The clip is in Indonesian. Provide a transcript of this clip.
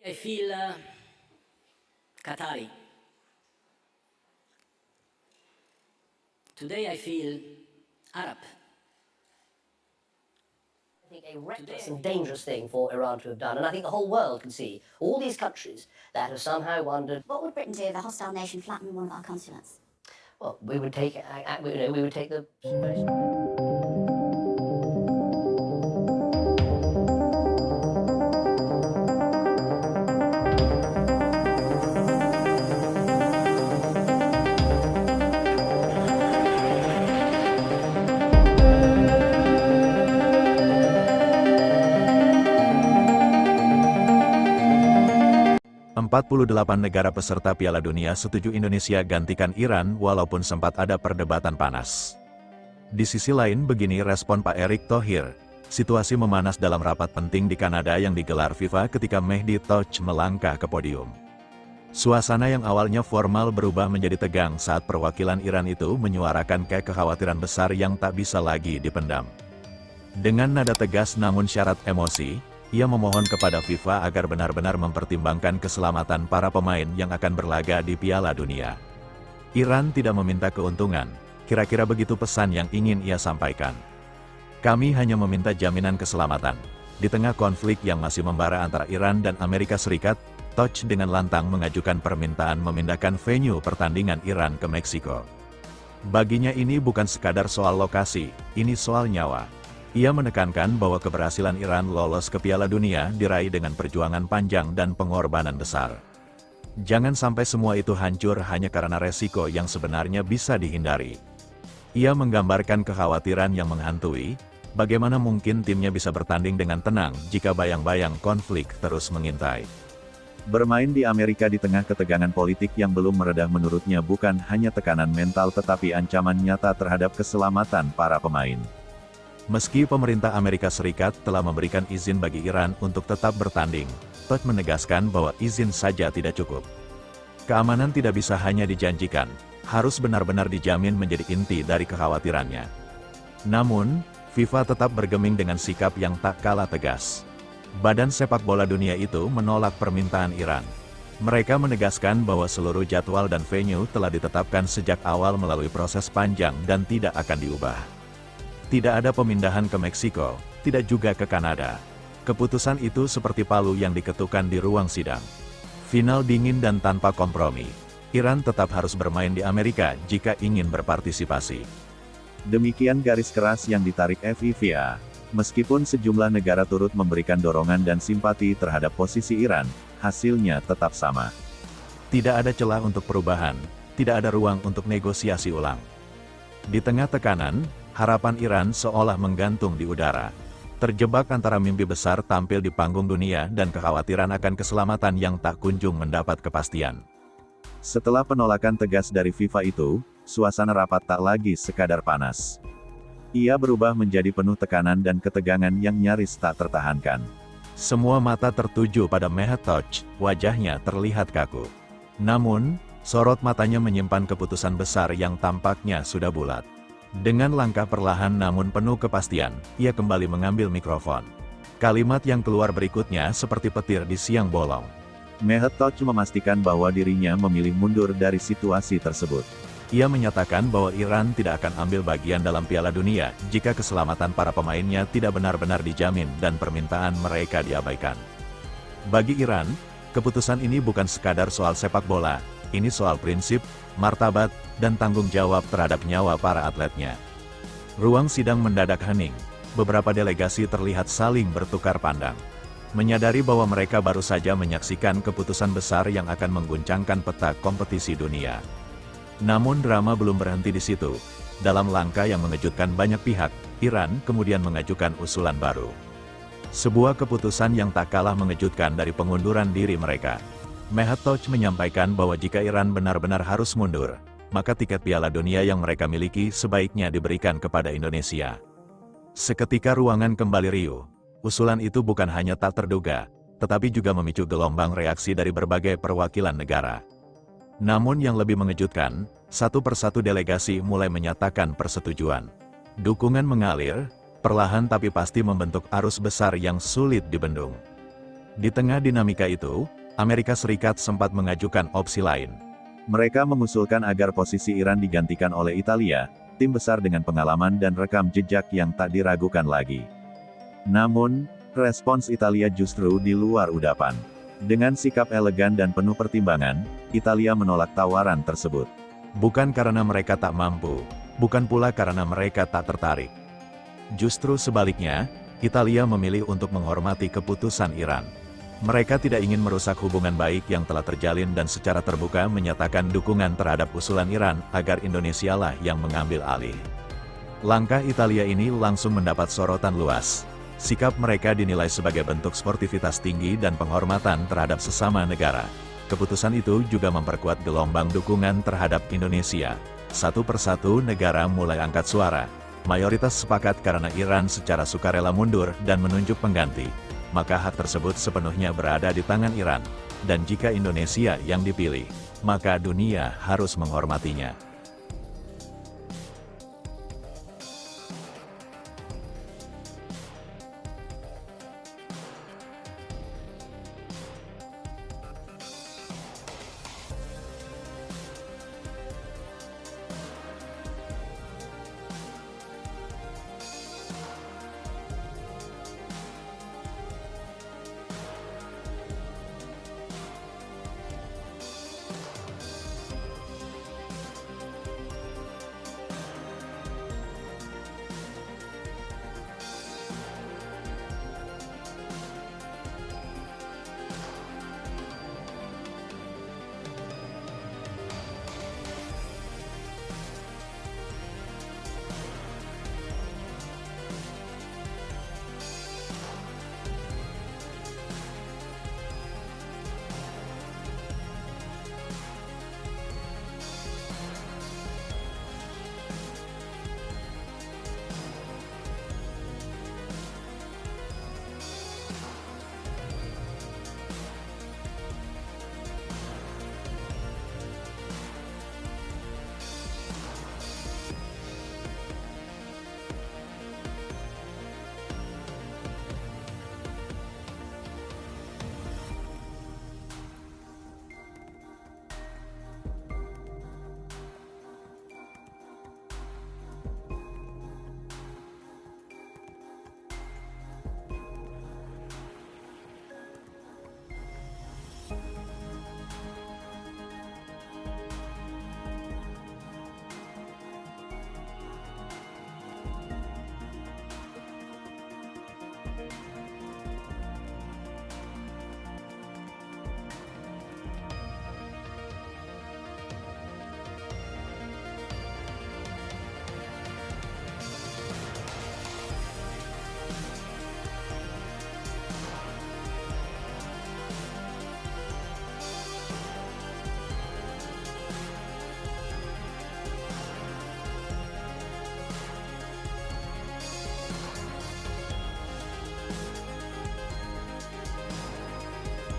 I feel Qatari. Today I feel Arab. I think a reckless and dangerous thing for Iran to have done, and I think the whole world can see all these countries that have somehow wondered. What would Britain do if a hostile nation flattened one of our consulates? Well, we would take the. Delapan negara peserta Piala Dunia setuju Indonesia gantikan Iran walaupun sempat ada perdebatan panas. Di sisi lain begini respon Pak Erick Thohir, situasi memanas dalam rapat penting di Kanada yang digelar FIFA ketika Mehdi Toch melangkah ke podium. Suasana yang awalnya formal berubah menjadi tegang saat perwakilan Iran itu menyuarakan kekhawatiran besar yang tak bisa lagi dipendam. Dengan nada tegas namun syarat emosi, ia memohon kepada FIFA agar benar-benar mempertimbangkan keselamatan para pemain yang akan berlaga di Piala Dunia. Iran tidak meminta keuntungan, kira-kira begitu pesan yang ingin ia sampaikan. Kami hanya meminta jaminan keselamatan. Di tengah konflik yang masih membara antara Iran dan Amerika Serikat, Toch dengan lantang mengajukan permintaan memindahkan venue pertandingan Iran ke Meksiko. Baginya ini bukan sekadar soal lokasi, ini soal nyawa. Ia menekankan bahwa keberhasilan Iran lolos ke Piala Dunia diraih dengan perjuangan panjang dan pengorbanan besar. Jangan sampai semua itu hancur hanya karena resiko yang sebenarnya bisa dihindari. Ia menggambarkan kekhawatiran yang menghantui, bagaimana mungkin timnya bisa bertanding dengan tenang jika bayang-bayang konflik terus mengintai. Bermain di Amerika di tengah ketegangan politik yang belum mereda menurutnya bukan hanya tekanan mental tetapi ancaman nyata terhadap keselamatan para pemain. Meski pemerintah Amerika Serikat telah memberikan izin bagi Iran untuk tetap bertanding, Toch menegaskan bahwa izin saja tidak cukup. Keamanan tidak bisa hanya dijanjikan, harus benar-benar dijamin menjadi inti dari kekhawatirannya. Namun, FIFA tetap bergeming dengan sikap yang tak kalah tegas. Badan Sepak Bola Dunia itu menolak permintaan Iran. Mereka menegaskan bahwa seluruh jadwal dan venue telah ditetapkan sejak awal melalui proses panjang dan tidak akan diubah. Tidak ada pemindahan ke Meksiko, tidak juga ke Kanada. Keputusan itu seperti palu yang diketukkan di ruang sidang. Final dingin dan tanpa kompromi. Iran tetap harus bermain di Amerika jika ingin berpartisipasi. Demikian garis keras yang ditarik FIFA. Meskipun sejumlah negara turut memberikan dorongan dan simpati terhadap posisi Iran, hasilnya tetap sama. Tidak ada celah untuk perubahan, tidak ada ruang untuk negosiasi ulang. Di tengah tekanan, harapan Iran seolah menggantung di udara. Terjebak antara mimpi besar tampil di panggung dunia dan kekhawatiran akan keselamatan yang tak kunjung mendapat kepastian. Setelah penolakan tegas dari FIFA itu, suasana rapat tak lagi sekadar panas. Ia berubah menjadi penuh tekanan dan ketegangan yang nyaris tak tertahankan. Semua mata tertuju pada Mehdi Toch, wajahnya terlihat kaku. Namun, sorot matanya menyimpan keputusan besar yang tampaknya sudah bulat. Dengan langkah perlahan namun penuh kepastian, ia kembali mengambil mikrofon. Kalimat yang keluar berikutnya seperti petir di siang bolong. Mehdi Toch memastikan bahwa dirinya memilih mundur dari situasi tersebut. Ia menyatakan bahwa Iran tidak akan ambil bagian dalam Piala Dunia jika keselamatan para pemainnya tidak benar-benar dijamin dan permintaan mereka diabaikan. Bagi Iran, keputusan ini bukan sekadar soal sepak bola, ini soal prinsip, martabat, dan tanggung jawab terhadap nyawa para atletnya. Ruang sidang mendadak hening, beberapa delegasi terlihat saling bertukar pandang. Menyadari bahwa mereka baru saja menyaksikan keputusan besar yang akan mengguncangkan peta kompetisi dunia. Namun drama belum berhenti di situ. Dalam langkah yang mengejutkan banyak pihak, Iran kemudian mengajukan usulan baru. Sebuah keputusan yang tak kalah mengejutkan dari pengunduran diri mereka. Mehdi Toch menyampaikan bahwa jika Iran benar-benar harus mundur, maka tiket Piala Dunia yang mereka miliki sebaiknya diberikan kepada Indonesia. Seketika ruangan kembali riuh. Usulan itu bukan hanya tak terduga, tetapi juga memicu gelombang reaksi dari berbagai perwakilan negara. Namun yang lebih mengejutkan, satu persatu delegasi mulai menyatakan persetujuan. Dukungan mengalir, perlahan tapi pasti membentuk arus besar yang sulit dibendung. Di tengah dinamika itu, Amerika Serikat sempat mengajukan opsi lain. Mereka mengusulkan agar posisi Iran digantikan oleh Italia, tim besar dengan pengalaman dan rekam jejak yang tak diragukan lagi. Namun, respons Italia justru di luar udapan. Dengan sikap elegan dan penuh pertimbangan, Italia menolak tawaran tersebut. Bukan karena mereka tak mampu, bukan pula karena mereka tak tertarik. Justru sebaliknya, Italia memilih untuk menghormati keputusan Iran. Mereka tidak ingin merusak hubungan baik yang telah terjalin dan secara terbuka menyatakan dukungan terhadap usulan Iran agar Indonesia lah yang mengambil alih. Langkah Italia ini langsung mendapat sorotan luas. Sikap mereka dinilai sebagai bentuk sportivitas tinggi dan penghormatan terhadap sesama negara. Keputusan itu juga memperkuat gelombang dukungan terhadap Indonesia. Satu persatu negara mulai angkat suara. Mayoritas sepakat karena Iran secara sukarela mundur dan menunjuk pengganti. Maka hak tersebut sepenuhnya berada di tangan Iran. Dan jika Indonesia yang dipilih, maka dunia harus menghormatinya.